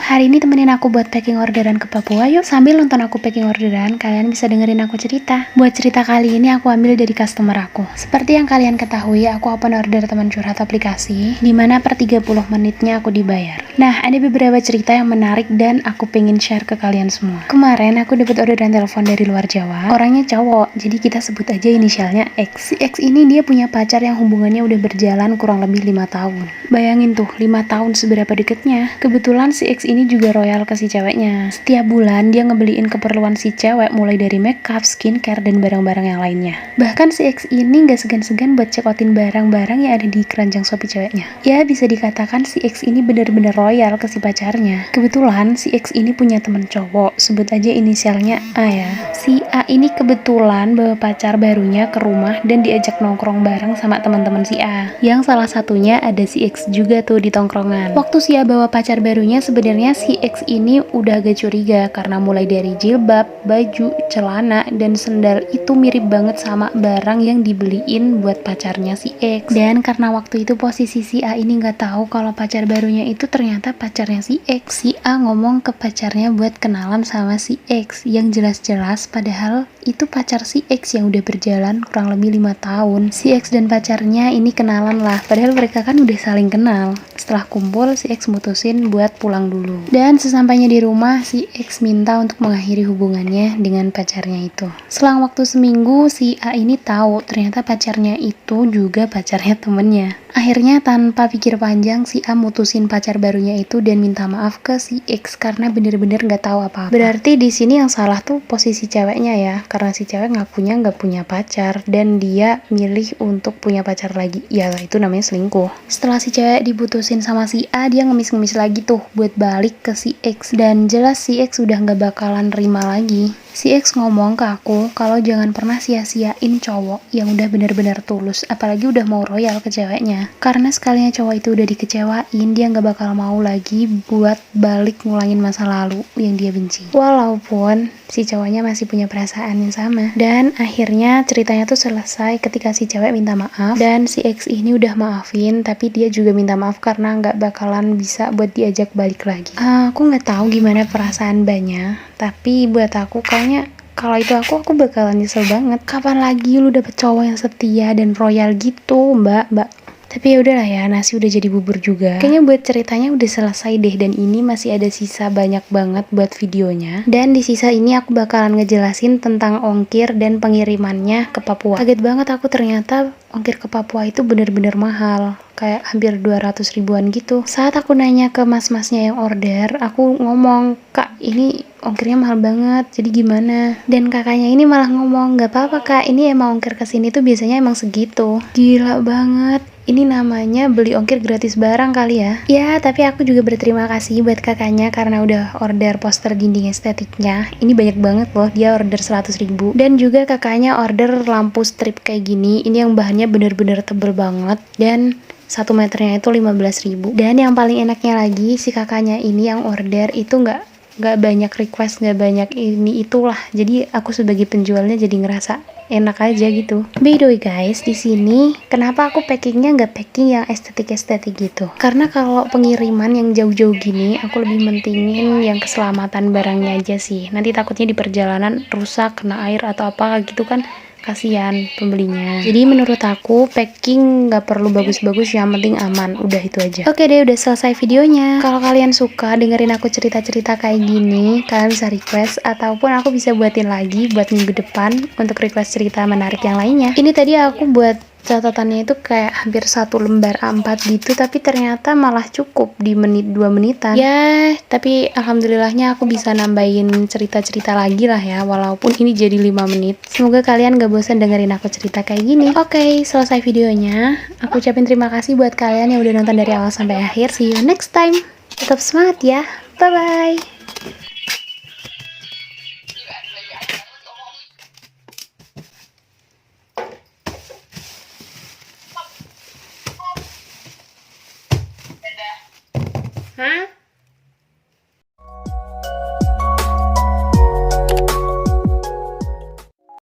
hari ini temenin aku buat packing orderan ke Papua yuk. Sambil nonton aku packing orderan, kalian bisa dengerin aku cerita. Buat cerita kali ini aku ambil dari customer aku. Seperti yang kalian ketahui, aku open order teman curhat aplikasi, dimana per 30 menitnya aku dibayar. Nah, ada beberapa cerita yang menarik dan aku pengen share ke kalian semua. Kemarin aku dapat orderan telepon dari luar Jawa. Orangnya cowok, jadi kita sebut aja inisialnya X. Si X ini dia punya pacar yang hubungannya udah berjalan kurang lebih 5 tahun. Bayangin tuh, 5 tahun seberapa deketnya. Kebetulan si X ini juga royal ke si ceweknya. Setiap bulan dia ngebeliin keperluan si cewek mulai dari makeup, skincare, dan barang-barang yang lainnya. Bahkan si X ini gak segan-segan buat cekotin barang-barang yang ada di keranjang Shopee ceweknya. Ya bisa dikatakan si X ini bener-bener royal ke si pacarnya. Kebetulan si X ini punya temen cowok, sebut aja inisialnya A ya. Si A ini kebetulan bawa pacar barunya ke rumah dan diajak nongkrong bareng sama teman-teman si A. Yang salah satunya ada si X juga tuh di tongkrongan. Waktu si A bawa pacar barunya, sebenarnya si X ini udah agak curiga karena mulai dari jilbab, baju, celana, dan sendal itu mirip banget sama barang yang dibeliin buat pacarnya si X. Dan karena waktu itu posisi si A ini nggak tahu kalau pacar barunya itu ternyata pacarnya si X. Si A ngomong ke pacarnya buat kenalan sama si X, yang jelas-jelas padahal itu pacar si X yang udah berjalan kurang lebih 5 tahun. Si X dan pacarnya ini kenalan lah, padahal mereka kan udah saling kenal. Setelah kumpul, si X mutusin buat pulang dulu. Dan sesampainya di rumah, si X minta untuk mengakhiri hubungannya dengan pacarnya itu. Selang waktu seminggu, si A ini tahu ternyata pacarnya itu juga pacarnya temennya. Akhirnya tanpa pikir panjang, si A mutusin pacar barunya itu dan minta maaf ke si X karena bener-bener nggak tahu apa-apa. Berarti di sini yang salah tuh posisi ceweknya ya, karena si cewek ngakunya nggak punya pacar dan dia milih untuk punya pacar lagi. Ya itu namanya selingkuh. Setelah si cewek diputusin sama si A, dia ngemis-ngemis lagi tuh buat balik ke si X, dan jelas si X udah nggak bakalan terima lagi. Si X ngomong ke aku kalau jangan pernah sia-siain cowok yang udah bener-bener tulus, apalagi udah mau royal ke ceweknya. Karena sekalinya cowok itu udah dikecewain, dia nggak bakal mau lagi buat balik ngulangin masa lalu yang dia benci. Walaupun si cowoknya masih punya perasaan yang sama. Dan akhirnya ceritanya tuh selesai ketika si cewek minta maaf, dan si X ini udah maafin, tapi dia juga minta maaf karena nggak bakalan bisa buat diajak balik lagi. Aku nggak tahu gimana perasaan banyak, tapi buat aku kayaknya kalau itu aku bakalan nyesel banget. Kapan lagi lu dapet cowok yang setia dan royal gitu, mbak. Tapi ya udahlah ya, nasi udah jadi bubur juga. Kayaknya buat ceritanya udah selesai deh, dan ini masih ada sisa banyak banget buat videonya. Dan di sisa ini aku bakalan ngejelasin tentang ongkir dan pengirimannya ke Papua. Kaget banget aku, ternyata ongkir ke Papua itu bener-bener mahal. Kayak hampir 200 ribuan gitu. Saat aku nanya ke mas-masnya yang order, aku ngomong, "Kak, ini ongkirnya mahal banget, jadi gimana?" Dan kakaknya ini malah ngomong, "Gak apa-apa kak, ini emang ongkir kesini tuh biasanya emang segitu." Gila banget. Ini namanya beli ongkir gratis barang kali ya. Ya, tapi aku juga berterima kasih buat kakaknya karena udah order poster dinding estetiknya. Ini banyak banget loh, dia order 100 ribu. Dan juga kakaknya order lampu strip kayak gini. Ini yang bahannya bener-bener tebel banget. Dan 1 meternya itu 15 ribu. Dan yang paling enaknya lagi, si kakaknya ini yang order itu nggak banyak request, nggak banyak ini itulah. Jadi aku sebagai penjualnya jadi ngerasa enak aja gitu. By the way guys, di sini kenapa aku packingnya nggak packing yang estetik gitu? Karena kalau pengiriman yang jauh-jauh gini, aku lebih mentingin yang keselamatan barangnya aja sih. Nanti takutnya di perjalanan rusak, kena air atau apa gitu kan, kasihan pembelinya. Jadi menurut aku packing nggak perlu bagus-bagus, yang penting aman. Udah itu aja. Oke deh, udah selesai videonya. Kalau kalian suka dengerin aku cerita-cerita kayak gini, kalian bisa request ataupun aku bisa buatin lagi buat minggu depan untuk request cerita menarik yang lainnya. Ini tadi aku buat catatannya itu kayak hampir 1 lembar A4 gitu, tapi ternyata malah cukup di 2 menitan ya. Tapi alhamdulillahnya aku bisa nambahin cerita-cerita lagi lah ya, walaupun ini jadi 5 menit. Semoga kalian gak bosan dengerin aku cerita kayak gini. Oke, selesai videonya. Aku ucapin terima kasih buat kalian yang udah nonton dari awal sampai akhir. See you next time. Tetap semangat ya. Bye bye.